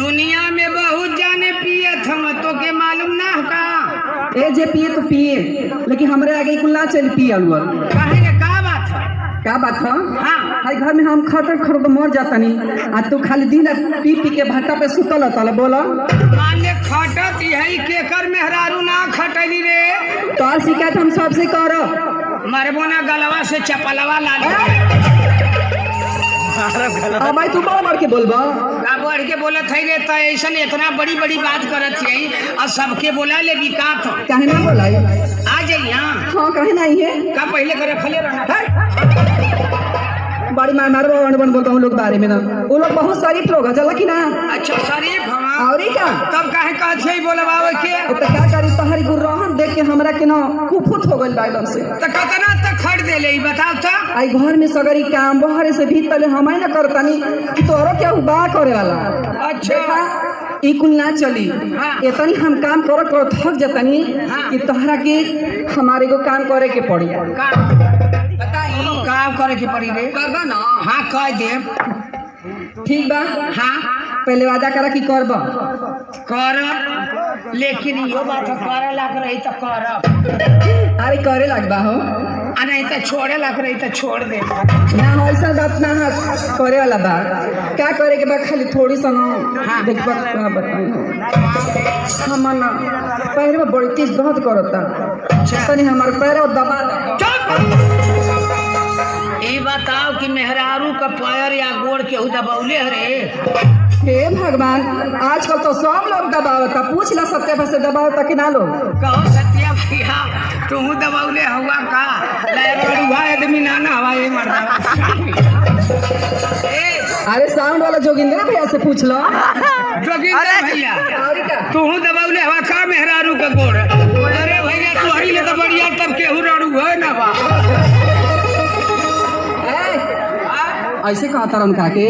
दुनिया में बहुत जाने पियत हम तो के मालूम ना का ए जे पिए तो पिए, लेकिन हमरे आगे कुल ना चल पिए अलवर। काहे रे का बात है? का बात है? हाँ हाई घर में हम खतर खर तो मर जाता नहीं, आ तू खाली दिन पी पी के भाटा पे सुतल तल बोला। मान ले खटत यही केकर मेहरारू ना खटली रे। तोर शिकायत हम सबसे करो। मरबो ना गलवा से चपलवा ला ले। अब भाई तू बढ़ के बोलबा का बढ़ के बोलत है रे त ऐसन इतना बड़ी बड़ी बात करत है और सबके बोला ले बिकात हो। काहे ना बोलाई? आ जाइए हाँ काहे नहीं है का पहले करे खले रहना बड़ी मार मार बन बोलता हूँ लोग बारे में ना, वो लोग बहुत शरीफ लोग है चला कि ना। अच्छा शरीफ हवा और क्या तब काहे कहत है बोलवावे के तो क्या करी तोहरी गुरहन देख के हमरा के ना कुफुत हो गइल बाइदम से। त कतना तक खड़ दे ले बताओ त आई घर में सगरी काम बहरे से भीतर हम ना करतानी कि तोरो क्या बा करे वाला। अच्छा ई कुल ना चली। हाँ। इतनी हम काम करो थक जतनी हाँ। कि तोहरा के हमारे को काम करे के पड़ी। का बताई काम करे के पड़ी रे करबा ना? हां कह दे ठीक बा। हां पहले वादा करा कि करबा। कर लेकिन यो बात करे लाग रही त कर अरे करे लगबा हो आ नहीं त छोड़े लाग रही त छोड़ दे ना हो ऐसा बात ना है करे वाला बात। क्या करे के बाद खाली थोड़ी सा ना हाँ। देख बताई हो हम ना पैर में बड़ी तेज दर्द करता तनी हमार पैर दबा ये बताओ कि मेहरारू का पैर या गोड़ के दबौले रे। हे भगवान आजकल तो सब लोग दबावता, पूछ ला सत्य से दबावता कि ना लोग। कहो सत्या भैया तू दबौले हुआ का लड़ुआ आदमी ना ना हवा ये मरदा अरे साउंड वाला जोगिंदर भैया से पूछ लो। जोगिंदर भैया और क्या तू दबौले हवा का मेहरारू का गोड़? अरे भैया तू हरी ले तो बढ़िया तब केहू रड़ू है ना बा ऐसे कहता रन काके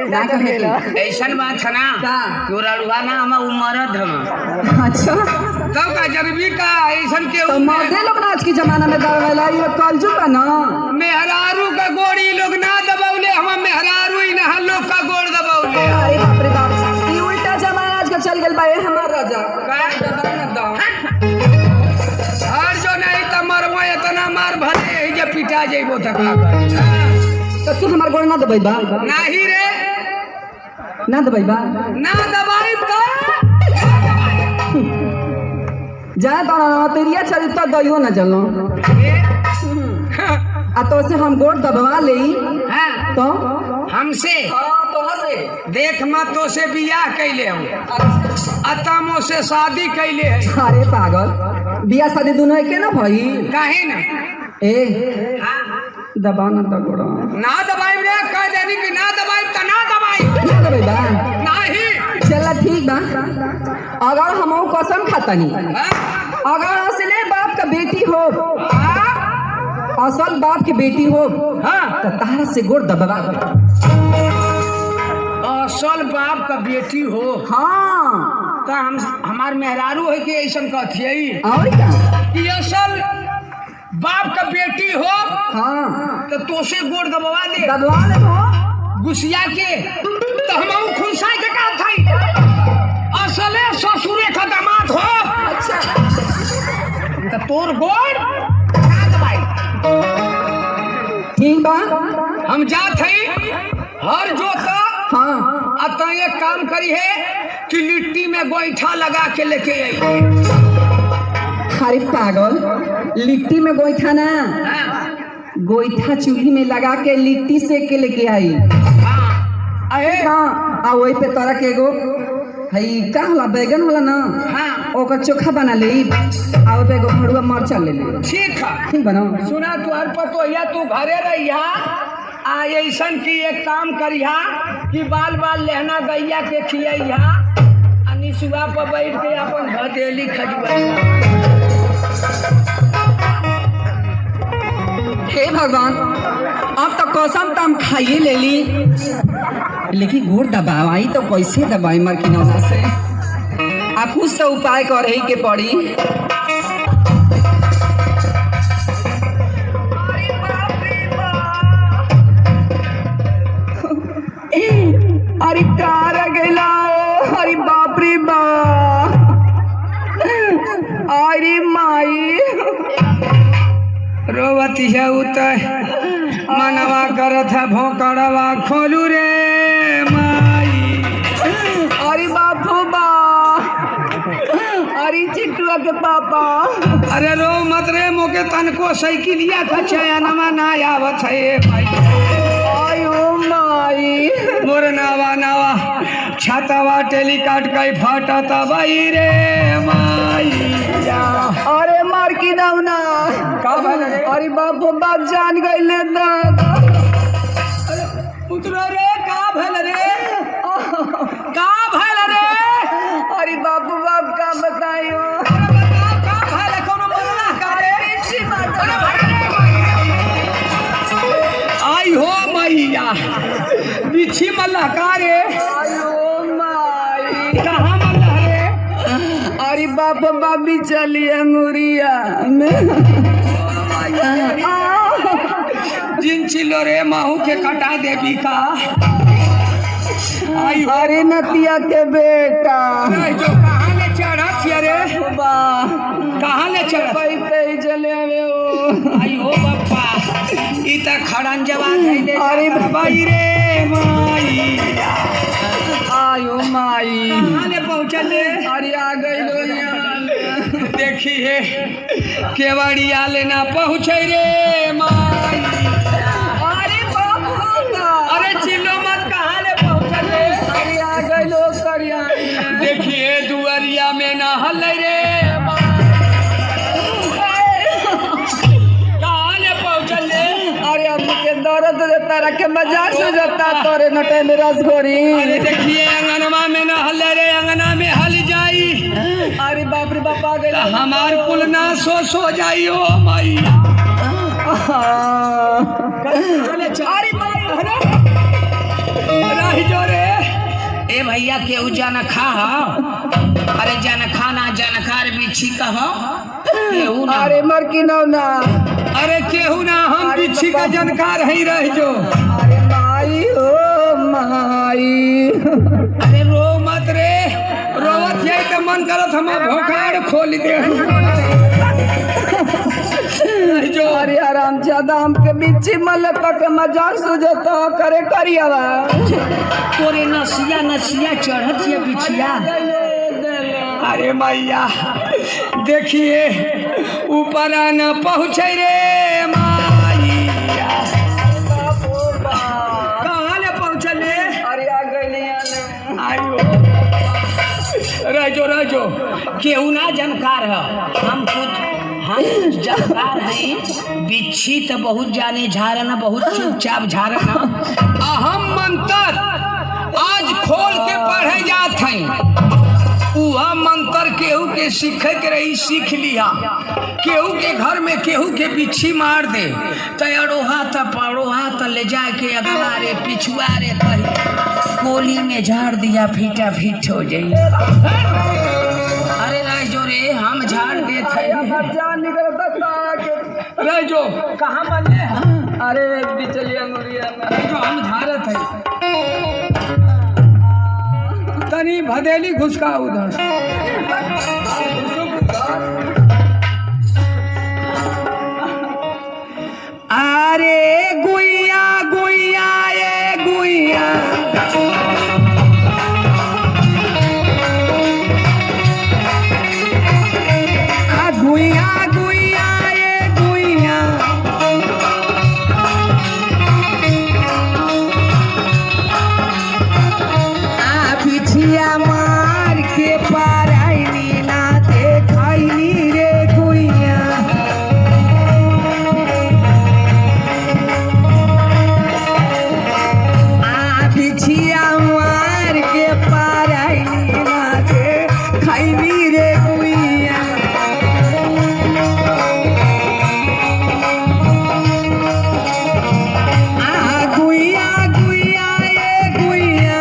ना कहे के ऐसन बात है ना का तू रड़ुआ ना हम उमरद हम अच्छा तब का जरूरी का ऐसन के तो मर्दे लोग ना आज के जमाना में दबावेला ये कलजू का ना मेहरारू का गोड़ी लोग ना दबौले हम मेहरारू ही ना लोग का गोड़ दबौले। अरे बाप रे बाप ये उल्टा जमाना आज का चल गेल बा हमार राजा हर जो नहीं त मरबो इतना मार भले जे पिटा जइबो त का कर। तो तू हमार गोड़ ना दबाइबा? नहीं रे ना दबाइबा? ना दबाई तो जा तो तेरिया चली तो दइयो ना चलो आ तो से हम गोड़ दबवा ले हाँ तो हमसे तो से देख मत तो से बियाह कैले हूँ अतमो से शादी कैले है। अरे पागल बियाह शादी दोनों एके ना भाई काहे ना ए दबा ना तो गोड़ ना दबाई रे कह देनी कि ना दबाई त ना दबाई ना दबाइबा? नहीं चला ठीक बा। अगर हम कसम खातनी हाँ? अगर असले बाप का बेटी हो हाँ? असल बाप की बेटी हो हाँ? तो तारा से गोड़ दबा। असल बाप का बेटी हो हाँ तो हम हमार मेहरारू है कि ऐसा कहती और क्या कि असल बाप का बेटी हो हाँ तो तोसे गोड़ दबवा दे दबवा ले हो गुस्सिया के तो हम खुशा के का था असले ससुरे का दामाद हो। अच्छा तो तोर गोड़ ना दबाई ठीक बा। हम जात हई हर जोता हाँ अतः एक काम करी है कि लिट्टी में गोईठा लगा के लेके आई। अरे पागल लिट्टी में गोईठा ना हाँ? गोईठा चूल्ही में लगा के लिट्टी सेक के लेके आई। हाँ अहे हाँ आ वही पे तोरा के एगो हई का होला बैगन होला ना हाँ ओकर चोखा बना ले आ ओपे एगो भरुआ मरचा ले ले। ठीक है ठीक बना सुना तुहर पतो या तू घरे रहिया आ ऐसन की एक काम करिहा कि बाल बाल लहना गैया के खियैहा आ निसुआ पर बैठ के अपन भदेली खजबैहा। हे भगवान अब तो कसम तो हम खाइए ले ली लेकिन गोड़ दबाई तो कैसे दबाई मरकिनौना से? आप कुछ तो उपाय कर ही के पड़ी। अरे कार गेला रोवती है उतर मनवा करत है भोकड़वा खोलू रे माई। अरे बापू बा, अरे चिट्टुआ के पापा, अरे रो मत रे मोके तनको साइकिलिया खचयनमा ना आवत है भाई। आयो माई, मोर नावा नावा छातावा टेलीकाट कई फाटता बाई रे माई। अरे मार की दौना का भले रे? अरे बापू बाप जान गए उतरो रे का भल रे? का भल रे? अरे बापू बाप का बतायो। अरे बताओ का भल कोनो मरना का रे? आई हो मैया बिछी मल्ला का रे? आयो माई, कहाँ मल्ला रे? अरे बाप बाबी चली अंगुरिया में जिन चिल्लो रे माहू के कटा देवी का। आई हो अरे नतिया के बेटा जो कहाँ ले चढ़ा थिया रे? बा कहाँ ले चढ़ा? पई पे चले वो। आई हो बापा ई त खड़न जवान है ले। अरे बाई रे माई, आयो माई, कहाँ ले पहुँचल रे? अरे आ गई लो यहाँ। देखिए केवड़िया लेना पहुँचे रे माई। अरे बापू, अरे चिल्लो मत, कहाँ ले पहुँचल रे? अरे आ गई लो करिया। देखिए दुआरिया में ना हल रे माई। कहाँ ले पहुँचल रे? अरे अब के दर्द देता रखे मजाक से जाता तोरे नटे में रसगोरी। अरे देखिए अंगनमा में ना हल रे, अंगना में हल जाई अरे बाप रे बाप आ गई। हमार कुल ना सो जाई हो माई। अरे माई, रही जो रे। ए भैया केहू जान खा अरे जान खाना जानकार बिछी कह केहू ना। अरे मर की ना। अरे केहू ना, हम बिच्छी का जानकार है रह जो। अरे माई हो माई, अरे रो मत रे, रोवत है तो मन करत हम भोकाड़ खोल दे जो। अरे आराम ज्यादा हमके बिच्छी मलक के मजाक सुझता करे करियावा। तोरे नसिया नसिया चढ़त है बिछिया। अरे मैया देखिए ऊपर न पहुँचे रे मैया। कहाँ ले पहुँचल रे? अरे आ गई। आयो रह जो केहू ना जानकार है, हम जानकार हैं। बिच्छी तो बहुत जाने झारना, बहुत चुपचाप झारना। अहम मंत्र आज खोल के पढ़े जात हैं। वह मंत्र केहू के सीखे के रही सीख लिया। केहू के घर में केहू के बिच्छी मार दे तो अड़ोहा त पड़ोहा त ले जाके अगवा रे पिछुआ रे कही कोली में झाड़ दिया, फीटा फीट हो जाई। अरे राज जो रे हम झाड़ देते रह जो। कहाँ बने? अरे बिचली अंगुरिया में जो हम झाड़त है तनी भदेली घुसका उधर। अरे गुइया गुइया ये गुइया, गुइया गुइया ये गुइया, पिछिया मार के पाराइनी ना देखाइनी रे गुइया। पिछिया मार के पाराइनी ना देखाइनी रे गुइया। गुइया गुइया ये गुइया,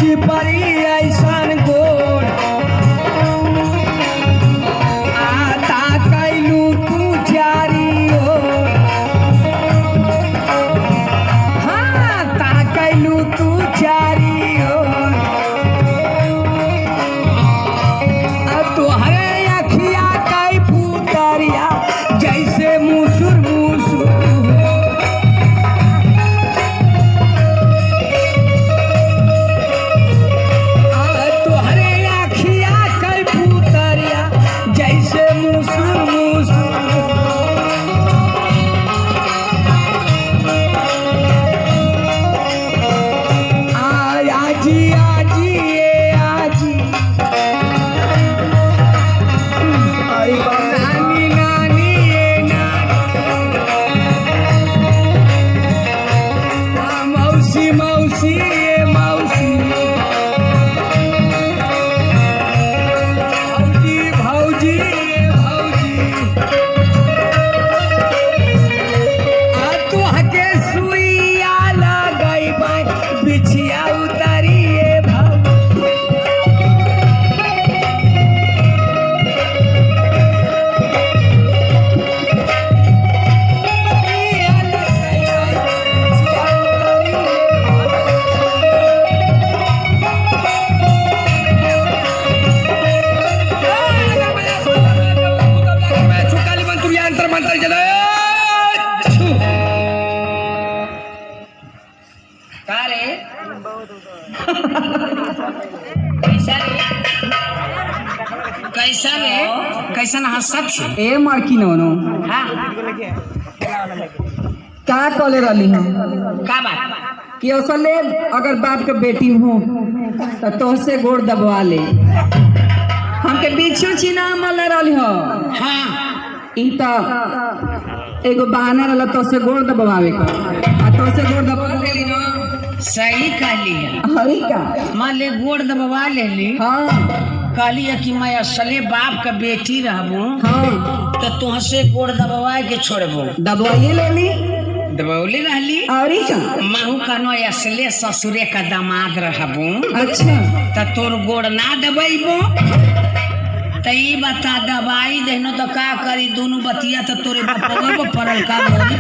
चिपरी ऐसन गोड़ आता कैलू तू चारी ओर हाँ ता कैलू तू चारी ओर तोहरे अखिया कई पुतरिया जैसे मुसुर मुसुर तोहरे अखिया कई पुतरिया जैसे मुसुर मुसुर आजी आजी ए आजी नानी नानी ए नानी मौसी मौसी ए मौसी भौजी भौजी ए भौजी तुहके सुइया लगई बिछिया उतारी ए भौजी का रे कैसा रे कैसा रे कैसन हंसत छे ए मार्की नो हाँ का कले रही हम का बात कि असले अगर बाप के बेटी हूँ तो तोहसे गोड़ दबवा ले हमके बिच्छू चिना मल रही हो हाँ ई तो एगो बहाना रहला तोहसे गोड़ दबवावे का आ तोहसे गोड़ दबवा लेली ना सही कहली है हरी का मान ले गोड़ दबवा लेली हाँ कहली है कि मैं असले बाप का बेटी रहबू हाँ तो तुहसे गोड़ दबवा के छोड़बू दबवाइए लेली दबौले रहली हरी का महू कनो असले ससुरे का दामाद रहबू अच्छा तो तोर गोड़ ना दबैबो तो ई बता दवाई देनो तो का करी दोनों बतिया तो तोरे बपवा पर पड़ल का मोरी